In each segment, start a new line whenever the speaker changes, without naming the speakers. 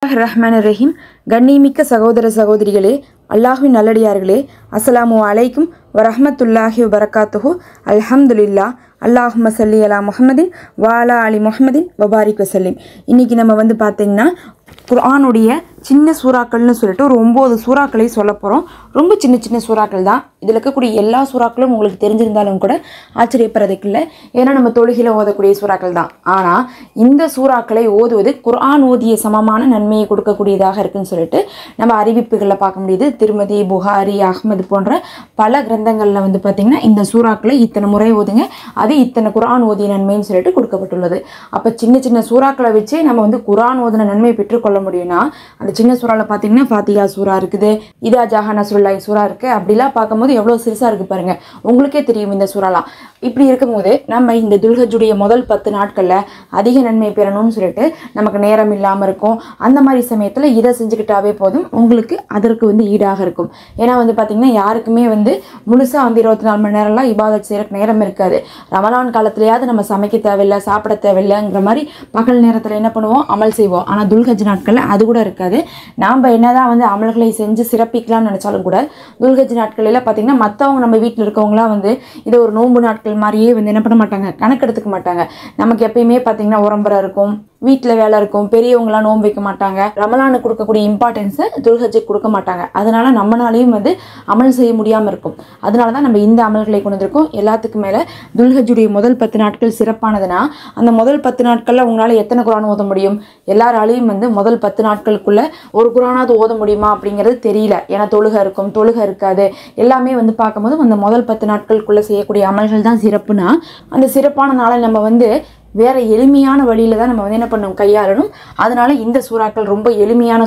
ரஹ்மானிர் கண்ணியமிக்க சகோதர சகோதரிகளே, அல்லாஹ்வின் நல்லடியார்களே, அஸ்ஸலாமு அலைக்கும் வரஹ்மத்துல்லாஹி வபரகாத்துஹு. அல்ஹம்துலில்லாஹ். அல்லாஹும்ம ஸல்லி அலா முஹம்மதின் வ அலா அலி முஹம்மதின் வபாரிக் வஸல்லிம். இன்றைக்கி நம்ம பார்த்திங்கன்னா குர்ஆனுடைய சின்ன சூறாக்கள்னு சொல்லிட்டு ஒரு 9 சூறாக்களை சொல்ல போகிறோம். ரொம்ப சின்ன சின்ன சூறாக்கள் தான். இதில் இருக்கக்கூடிய எல்லா சூறாக்களும் உங்களுக்கு தெரிஞ்சிருந்தாலும் கூட ஆச்சரியப்படுறதுக்கு இல்லை, ஏன்னா நம்ம தொழுகையில் ஓதக்கூடிய சூறாக்கள் தான். ஆனால் இந்த சூறாக்களை ஓதுவது குர்ஆன் ஓதிய சமமான நன்மையை கொடுக்கக்கூடியதாக இருக்குன்னு சொல்லிட்டு நம்ம அறிவிப்புகளில் பார்க்க முடியுது. திருமதி, புகாரி, அஹ்மது போன்ற பல கிரந்தங்களில் பார்த்திங்கன்னா இந்த சூறாக்களை இத்தனை முறை ஓதுங்க, அது இத்தனை குர்ஆன் ஓதிய நன்மைன்னு சொல்லிட்டு கொடுக்கப்பட்டுள்ளது. அப்போ சின்ன சின்ன சூறாக்களை வச்சு நம்ம குர்ஆன் ஓதின நன்மையை பெற்றுக்கொள்ள முடியும்னா, அந்த சின்ன சூறாவில் பார்த்திங்கன்னா ஃபாத்திஹா சூறா இருக்குது, இதா ஜஹா நஸ்ருல்லாஹி சூறா இருக்குது. அப்படிலாம் பார்க்கும்போது எவ்வளோ சிறுசாக இருக்குது பாருங்கள், உங்களுக்கே தெரியும் இந்த சூறாலாம். இப்படி இருக்கும்போது நம்ம இந்த துல்ஹஜ்ஜுடைய முதல் 10 நாட்களில் அதிக நன்மை பெறணும்னு சொல்லிட்டு நமக்கு நேரம் இல்லாமல் இருக்கும். அந்த மாதிரி சமயத்தில் இதை செஞ்சுக்கிட்டாவே போதும், உங்களுக்கு அதற்கு ஈடாக இருக்கும். ஏன்னா பார்த்திங்கன்னா யாருக்குமே முழுசாக 24 மணி நேரம்லாம் இபாதத் செய்கிறக்கு நேரம் இருக்காது. ரமலான் காலத்துலையாவது நம்ம சமைக்க தேவையில்லை, சாப்பிட தேவையில்லைங்கிற மாதிரி பகல் நேரத்தில் என்ன பண்ணுவோம், அமல் செய்வோம். ஆனால் துல்ஹஜ் நாட்களில் அது கூட இருக்காது. நாம் என்னதான் அமல்களை செஞ்சு சிறப்பிக்கலாம்னு நினச்சாலும் கூட துல்ஹஜ் நாட்களில் பார்த்திங்கன்னா மற்றவங்க நம்ம வீட்டில் இருக்கவங்களாம் இதை ஒரு நோன்பு நாட்கள் மாதிரியே என்ன பண்ண மாட்டாங்க, கணக்கெடுத்துக்க மாட்டாங்க. நமக்கு எப்பயுமே பார்த்திங்கன்னா உரம்பரை இருக்கும், வீட்டில் வேலை இருக்கும், பெரியவங்களாம் நோன்பு வைக்க மாட்டாங்க. ரமலானுக்கு கொடுக்கக்கூடிய இம்பார்ட்டன்ஸை துல்ஹஜ்ஜுக்கு கொடுக்க மாட்டாங்க. அதனால நம்மளாலையும் அமல் செய்ய முடியாமல் இருக்கும். அதனால தான் நம்ம இந்த அமல்களை கொண்டு வந்திருக்கோம். எல்லாத்துக்கும் மேலே துல்ஹஜ்ஜுடைய முதல் 10 நாட்கள் சிறப்பானதுன்னா, அந்த முதல் 10 நாட்களில் உங்களால் எத்தனை குர்ஆன் ஓத முடியும்? எல்லாராலையும் முதல் 10 நாட்களுக்குள்ள ஒரு குர்ஆனாவது ஓத முடியுமா அப்படிங்கிறது தெரியல. ஏன்னா தொழுகை இருக்கும், தொழுகை இருக்காது. எல்லாமே பார்க்கும்போது அந்த முதல் 10 நாட்களுக்குள்ள செய்யக்கூடிய அமல்கள் தான் சிறப்புனா, அந்த சிறப்பான நாளை நம்ம வேறு எளிமையான வழியில் தான் நம்ம என்ன பண்ணணும், கையாளணும். அதனால் இந்த சூறாக்கள் ரொம்ப எளிமையான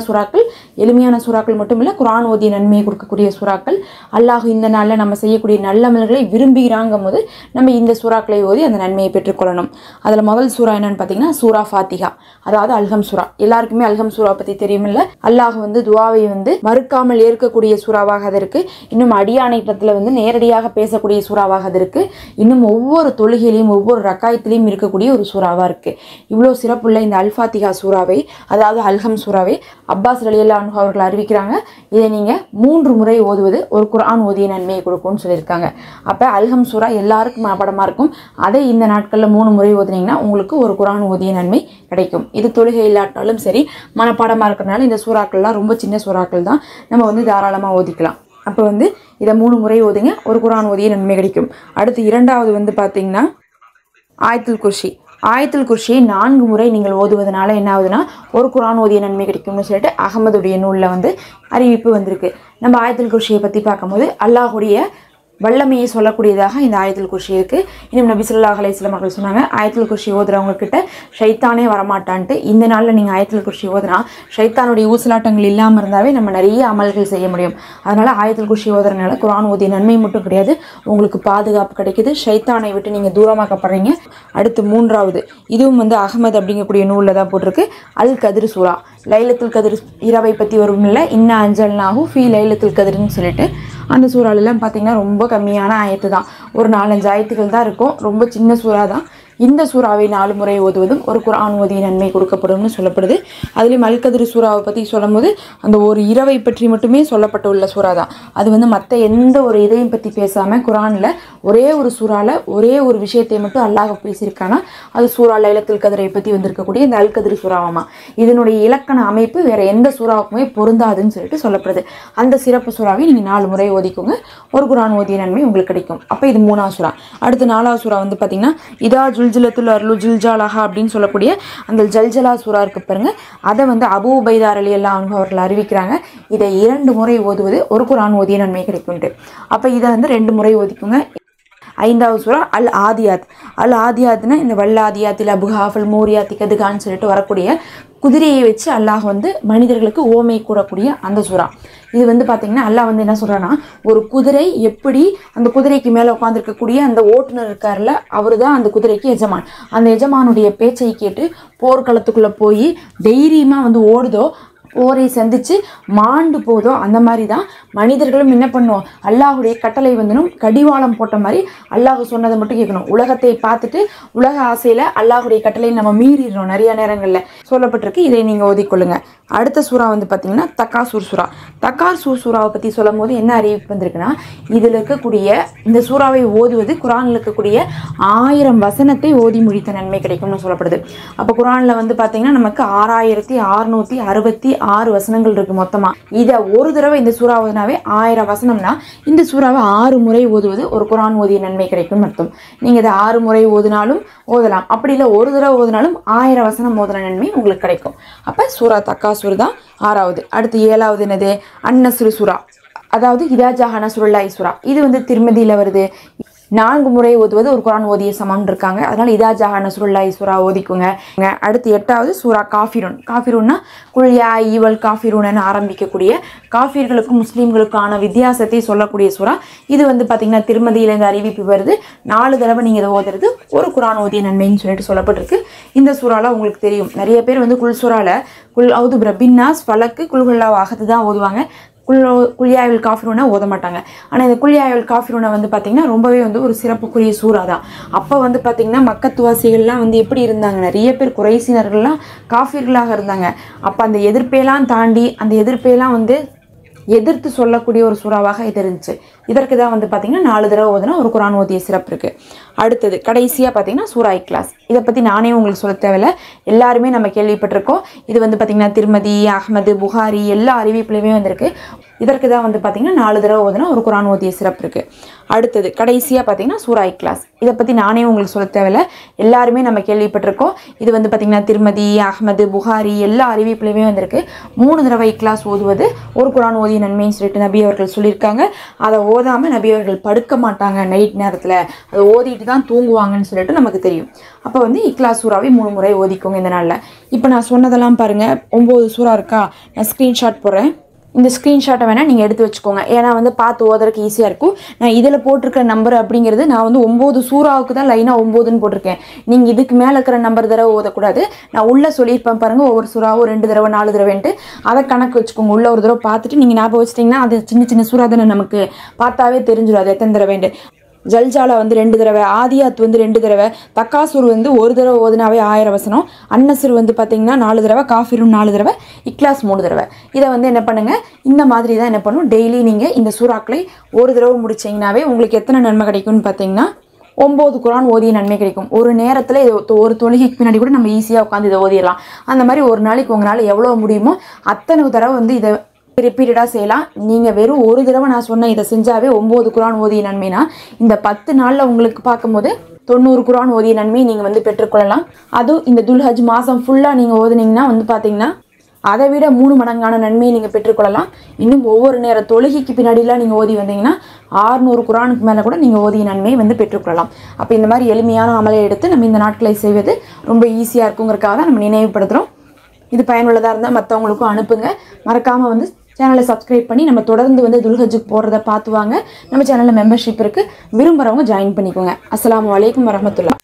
சூறாக்கள் மட்டும் இல்லை, குர்ஆன் ஓதிய நன்மையை கொடுக்கக்கூடிய சூறாக்கள். அல்லாஹ் இந்த நாளில் நம்ம செய்யக்கூடிய நல்ல அமல்களை விரும்புகிறாங்கும் போது நம்ம இந்த சூறாக்களை ஓதி அந்த நன்மையை பெற்றுக்கொள்ளணும். அதில் முதல் சூறா என்னன்னு பார்த்தீங்கன்னா சூரா ஃபாத்திஹா, அதாவது அல்ஹம் சூறா. எல்லாருக்குமே அல்ஹம் சூறா பற்றி தெரியுமில்ல. அல்லாஹ் துஆவை மறுக்காமல் ஏற்கக்கூடிய சூறாவாக அது இருக்குது. இன்னும் அடியானைட்டத்தில் நேரடியாக பேசக்கூடிய சூறாவாக அது இருக்குது. இன்னும் ஒவ்வொரு தொழுகையிலையும் ஒவ்வொரு ரக்காயத்திலையும் இருக்கக்கூடிய ஒரு சூறாவாக இருக்குது. இவ்வளோ சிறப்புள்ள இந்த அல்ஃபாத்திஹா சூறாவை, அதாவது அல்ஹம் சூறாவை அப்பாஸ் ரலியல்லாஹு அன்ஹு அவர்கள் அறிவிக்கிறாங்க. இதை நீங்கள் 3 முறை ஓதுவது ஒரு குர்ஆன் ஓதிய நன்மையை கொடுக்கும்னு சொல்லியிருக்காங்க. அப்போ அல்ஹம் சூறா எல்லாருக்கும் மனப்பாடமாக இருக்கும். அதை இந்த நாட்களில் 3 முறை ஓதுனீங்கன்னா உங்களுக்கு ஒரு குர்ஆன் ஓதிய நன்மை கிடைக்கும். இது தொழுகை இல்லாட்டாலும் சரி, மனப்பாடமாக இருக்கிறனால இந்த சூறாக்கள்லாம் ரொம்ப சின்ன சூறாக்கள் தான், நம்ம தாராளமாக ஓதிக்கலாம். அப்போ இதை 3 முறை ஓதுங்க, ஒரு குர்ஆன் ஓதிய நன்மை கிடைக்கும். அடுத்து இரண்டாவது பார்த்தீங்கன்னா ஆயத்துல் குர்ஷியை 4 முறை நீங்கள் ஓதுவதனால என்ன ஆகுதுன்னா ஒரு குர்ஆன் ஓதிய நன்மை கிடைக்கும்னு சொல்லிட்டு அகமதுடைய நூலில் அறிவிப்பு வந்திருக்கு. நம்ம ஆயத்துல் குர்ஷியை பற்றி பார்க்கும்போது அல்லாஹுடைய வல்லமையை சொல்லக்கூடியதாக இந்த ஆயத்துல் குர்ஷி இருக்குது. இன்னும் நபி ஸல்லல்லாஹு அலைஹி வஸல்லம் அவர்கள் சொன்னாங்க, ஆயத்துல் குர்ஷி ஓதுறவங்க கிட்ட ஷைத்தானே வரமாட்டான்ட்டு. இந்த நாளில் நீங்கள் ஆயத்துல் குர்ஷி ஓதுனா ஷைத்தானுடைய ஊசலாட்டங்கள் இல்லாமல் இருந்தாவே நம்ம நிறைய அமல்கள் செய்ய முடியும். அதனால் ஆயத்துல் குர்ஷி ஓதுறதுனால குர்ஆன் ஓதிய நன்மை மட்டும் கிடையாது, உங்களுக்கு பாதுகாப்பு கிடைக்குது, ஷைத்தானை விட்டு நீங்கள் தூரமாக்கப்படுறீங்க. அடுத்து 3வது, இதுவும் அகமது அப்படிங்கக்கூடிய நூலில் தான் போட்டிருக்கு, அல் கதிர் சூரா. லைலத்துல் கதிர் இரவை பற்றி வரும் இல்லை, இன்னா அன்ஸல்னாஹு ஃபீ லைலத்துல் கதிர்னு சொல்லிட்டு அந்த சூறாலெல்லாம் பார்த்திங்கன்னா ரொம்ப கம்மியான ஆயத்து தான், ஒரு 4-5 ஆயத்துக்கள் தான் இருக்கும். ரொம்ப சின்ன சூறா தான். இந்த சூறாவை 4 முறை ஓதுவதும் ஒரு குர்ஆன் ஓதிய நன்மை கொடுக்கப்படும்னு சொல்லப்படுது. அதுலேயும் அல் கதிர் சூறாவை பற்றி சொல்லும்போது அந்த ஒரு இரவை பற்றி மட்டுமே சொல்லப்பட்டு உள்ள சூறா தான். அது மற்ற எந்த ஒரு இதையும் பற்றி பேசாமல் குர்ஆனில் ஒரே ஒரு சூறாவில் ஒரே ஒரு விஷயத்தை மட்டும் அல்லாஹ் பேசியிருக்கானா, அது சூறா லைலத்துல் கதிரை பற்றி வந்திருக்கக்கூடிய இந்த அல் கதிர் சூறாவாமா. இதனுடைய இலக்கண அமைப்பு வேறு எந்த சூறாவுக்குமே பொருந்தாதுன்னு சொல்லிட்டு சொல்லப்படுது. அந்த சிறப்பு சூறாவை நீங்கள் 4 முறை ஓதிக்கோங்க, ஒரு குர்ஆன் ஓதிய நன்மை உங்களுக்கு கிடைக்கும். அப்போ இது 3வது சூறா. அடுத்து 4வது சூறா பார்த்திங்கன்னா இதா ஜுல்ஜிலத்துல் அர்லு ஜில்ஜாலஹா அப்படின்னு சொல்லக்கூடிய அந்த ஜல்ஜலா சூறா இருக்கு பாருங்க. அதை அபூ உபைதா ரலியல்லாஹு அன்ஹு அவர்கள் அறிவிக்கிறாங்க. இதை 2 முறை ஓதுவது ஒரு குர்ஆன் ஓதிய நன்மை கிடைக்கும்ட்டு. அப்போ இதை 2 முறை ஓதிக்குங்க. 5வது சூறா அல் ஆதியாத்னா இந்த வல்லாதியாத்தில் அபுஹாஃபல் மூரியாத்தி கதுகான்னு சொல்லிட்டு வரக்கூடிய குதிரையை வச்சு அல்லாஹ் மனிதர்களுக்கு ஓமை கூறக்கூடிய அந்த சூறா. இது பார்த்திங்கன்னா அல்லாஹ் என்ன சொல்கிறான்னா, ஒரு குதிரை எப்படி அந்த குதிரைக்கு மேலே உட்காந்துருக்கக்கூடிய அந்த ஓட்டுநர் இருக்கார்ல, அவர் தான் அந்த குதிரைக்கு எஜமான். அந்த எஜமானுடைய பேச்சை கேட்டு போர்க்களத்துக்குள்ளே போய் தைரியமாக ஓடுதோ, போரை சந்தித்து மாண்டு போதோ அந்த மாதிரி தான் மனிதர்களும் என்ன பண்ணுவோம், அல்லாஹுடைய கட்டளை வந்துடும் கடிவாளம் போட்ட மாதிரி அல்லாஹ் சொன்னதை மட்டும் கேட்கணும். உலகத்தை பார்த்துட்டு உலக ஆசையில் அல்லாஹுடைய கட்டளை நம்ம மீறிடுறோம் நிறைய நேரங்களில் சொல்லப்பட்டிருக்கு. இதை நீங்கள் ஓதிக்கொள்ளுங்க. அடுத்த சூறா வந்து பார்த்தீங்கன்னா தக்காசூர் சூறா. தக்காசூர் சூறாவை பற்றி சொல்லும் போது என்ன அறிவிப்பு வந்திருக்குன்னா, இதில் இருக்கக்கூடிய இந்த சூறாவை ஓதுவது குரானில் இருக்கக்கூடிய 1000 வசனத்தை ஓதி முடித்த நன்மை கிடைக்கும்னு சொல்லப்படுது. அப்போ குரானில் வந்து பார்த்தீங்கன்னா நமக்கு 6666 வசனங்கள் இருக்குது மொத்தமாக. இதை ஒரு தடவை இந்த சூறா ஓதுனாவே 1000 வசனம்னா இந்த சூறாவை 6 முறை ஓதுவது ஒரு குரான் ஓதிய நன்மை கிடைக்கும்னு அர்த்தம். நீங்கள் இதை 6 முறை ஓதினாலும் ஓதலாம், அப்படி இல்லை ஒரு தடவை ஓதினாலும் 1000 வசனம் ஓதுன நன்மை உங்களுக்கு கிடைக்கும். அப்போ சூறா தக்காசூர் தான் 6வது. அடுத்து 7வது என்னது, அன்னஸ்ரு சூறா, அதாவது இதா ஜாஹா நஸ்ருல்லாஹி சூறா. இது வந்து திருமதியில் வருது. 4 முறை ஓதுவது ஒரு குரான் ஓதிய சமம் இருக்காங்க. அதனால இதா ஜாஹா நஸ்ருல்லாஹி சூறா ஓதிக்குங்க. அடுத்து 8வது சூறா காஃபிரூன். காஃபிரூன்னா குல்யா ஈவல் காஃபிரூன்னு ஆரம்பிக்கக்கூடிய காஃபிர்களுக்கும் முஸ்லீம்களுக்கான வித்தியாசத்தை சொல்லக்கூடிய சூறா. இது வந்து பார்த்தீங்கன்னா திருமதியில் இந்த அறிவிப்பு வருது. 4 தடவை நீங்கள் இதை ஓதுறது ஒரு குரான் ஓதிய நன்மைன்னு சொல்லிட்டு சொல்லப்பட்டிருக்கு. இந்த சூறாவில் உங்களுக்கு தெரியும் நிறைய பேர் வந்து குல் சூறாவில் குல் அவுது பிரபின்னாஸ் ஃபலக்கு குல்குல்லா வாகத்து தான் ஓதுவாங்க. குல்யாயுல் காஃபிரூனை ஓத மாட்டாங்க. ஆனால் இந்த குல்யாயுல் காஃபிரூனை வந்து பார்த்திங்கன்னா ரொம்பவே வந்து ஒரு சிறப்புக்குரிய சூறா தான். அப்போ வந்து பார்த்திங்கன்னா மக்கத்துவாசிகள்லாம் வந்து எப்படி இருந்தாங்க, நிறைய பேர் குறைசினர்கள்லாம் காஃபிர்களாக இருந்தாங்க. அப்போ அந்த எதிர்ப்பையெல்லாம் தாண்டி அந்த எதிர்ப்பையெல்லாம் வந்து எதிர்த்து சொல்லக்கூடிய ஒரு சூறாவாக இது இருந்துச்சு. இதற்கு தான் வந்து பார்த்திங்கன்னா 4 தடவை ஓதுனா ஒரு குரான் ஓதிய சிறப்பு இருக்குது. அடுத்தது கடைசியாக பார்த்திங்கன்னா சூரா இக்லாஸ். இதை பற்றி நானே உங்களுக்கு சொல்ல தேவையில்லை, எல்லாருமே நம்ம கேள்விப்பட்டிருக்கோம். இது வந்து பார்த்திங்கன்னா திருமதி, அஹ்மது, புகாரி எல்லா அறிவிப்புலையுமே வந்திருக்கு. இதற்கு தான் வந்து பார்த்திங்கன்னா 4 தடவை ஓதுனா ஒரு குரான் ஓதிய சிறப்பு இருக்குது. அடுத்தது கடைசியாக பார்த்திங்கன்னா சூரா இக்லாஸ். இதை பற்றி நானே உங்களுக்கு சொல்ல தேவையில்லை, எல்லாருமே நம்ம கேள்விப்பட்டிருக்கோம். இது வந்து பார்த்திங்கன்னா திருமதி, அஹ்மது, புகாரி எல்லா அறிவிப்புலையுமே வந்திருக்கு. 3 தடவை இக்லாஸ் ஓதுவது ஒரு குரான் ஓதிய நன்மைன்னு சொல்லிட்டு நபி அவர்கள் சொல்லியிருக்காங்க. அதை ஓதாமல் நபி அவர்கள் படுக்க மாட்டாங்க நைட் நேரத்தில், அதை ஓதிட்டு தான் தூங்குவாங்கன்னு சொல்லிட்டு நமக்கு தெரியும். அப்போ வந்து இக்லாஸ் சூறாவை 3 முறை ஓதிக்கோங்க இந்த நாளில். இப்போ நான் சொன்னதெல்லாம் பாருங்கள், 9 சூறா இருக்கா, நான் ஸ்க்ரீன்ஷாட் போடுறேன். இந்த ஸ்க்ரீன்ஷாட்டை வேணால் நீங்கள் எடுத்து வச்சுக்கோங்க, ஏன்னா வந்து பார்த்து ஓதுறதுக்கு ஈஸியாக இருக்கும். நான் இதில் போட்டிருக்கிற நம்பர் அப்படிங்கிறது நான் வந்து 9 சூறாவுக்கு தான் லைனாக 9ன்னு போட்டிருக்கேன். நீங்கள் இதுக்கு மேலே இருக்கிற நம்பர் தடவை ஓதக்கூடாது. நான் உள்ளே சொல்லியிருப்பேன் பாருங்கள், ஒவ்வொரு சூறாவும் 2 தடவை 4 தடவைன்ட்டு அதை கணக்கு வச்சுக்கோங்க. உள்ள ஒரு தடவை பார்த்துட்டு நீங்கள் ஞாபகம் வச்சிட்டிங்கன்னா அது சின்ன சின்ன சூறா தானே நமக்கு பார்த்தாவே தெரிஞ்சிடும் அது எத்தனை தடவைன்ட்டு. ஜல்ஜாலா வந்து 2 தடவை, ஆதியாத் வந்து 2 தடவை, தக்காசூர் வந்து ஒரு தடவை ஓதுனாவே 1000 வசனம், அன்னசர் வந்து பார்த்தீங்கன்னா 4 தடவை, காஃபிரும் 4 தடவை, இக்லாஸ் 3 தடவை. இதை வந்து என்ன பண்ணுங்கள், இந்த மாதிரி தான் என்ன பண்ணும், டெய்லி நீங்கள் இந்த சூறாக்களை ஒரு தடவை முடிச்சிங்கனாவே உங்களுக்கு எத்தனை நன்மை கிடைக்கும்னு பார்த்தீங்கன்னா 9 குரான் ஓதிய நன்மை கிடைக்கும். ஒரு நேரத்தில் ஒரு தொழுகைக்கு பின்னாடி கூட நம்ம ஈஸியாக உட்காந்து இதை ஓதிடலாம். அந்த மாதிரி ஒரு நாளைக்கு உங்களால் எவ்வளோ முடியுமோ அத்தனை தடவை வந்து இதை ரிப்பீட்டடாக செய்யலாம். நீங்கள் வெறும் ஒரு தடவை நான் சொன்ன இதை செஞ்சாவே 9 குரான் ஓதிய நன்மைனா இந்த 10 நாளில் உங்களுக்கு பார்க்கும்போது 90 குரான் ஓதிய நன்மையை நீங்கள் வந்து பெற்றுக்கொள்ளலாம். அதுவும் இந்த துல்ஹஜ் மாதம் ஃபுல்லாக நீங்கள் ஓதுனீங்கன்னா வந்து பார்த்தீங்கன்னா அதை விட 3 மடங்கான நன்மையை நீங்கள் பெற்றுக்கொள்ளலாம். இன்னும் ஒவ்வொரு நேர தொழுகைக்கு பின்னாடிலாம் நீங்கள் ஓதி வந்தீங்கன்னா 600 குரானுக்கு மேலே கூட நீங்கள் ஓதிய நன்மையை வந்து பெற்றுக்கொள்ளலாம். அப்போ இந்த மாதிரி எளிமையான அமலை எடுத்து நம்ம இந்த நாட்களை செய்வது ரொம்ப ஈஸியாக இருக்குங்கிறதுக்காக தான் நம்ம நினைவுபடுத்துகிறோம். இது பயனுள்ளதாக இருந்தால் மற்றவங்களுக்கும் அனுப்புங்க. மறக்காமல் வந்து சேனலை சப்ஸ்கிரைப் பண்ணி நம்ம தொடர்ந்து வந்து துல்ஹஜுக்கு போகிறத பார்த்து வாங்க. நம்ம சேனலில் மெம்பர்ஷிப் இருக்குது, விரும்புகிறவங்க ஜாயின் பண்ணிக்கோங்க. அஸ்ஸலாமு அலைக்கும் வரஹ்மத்துல்லாஹ்.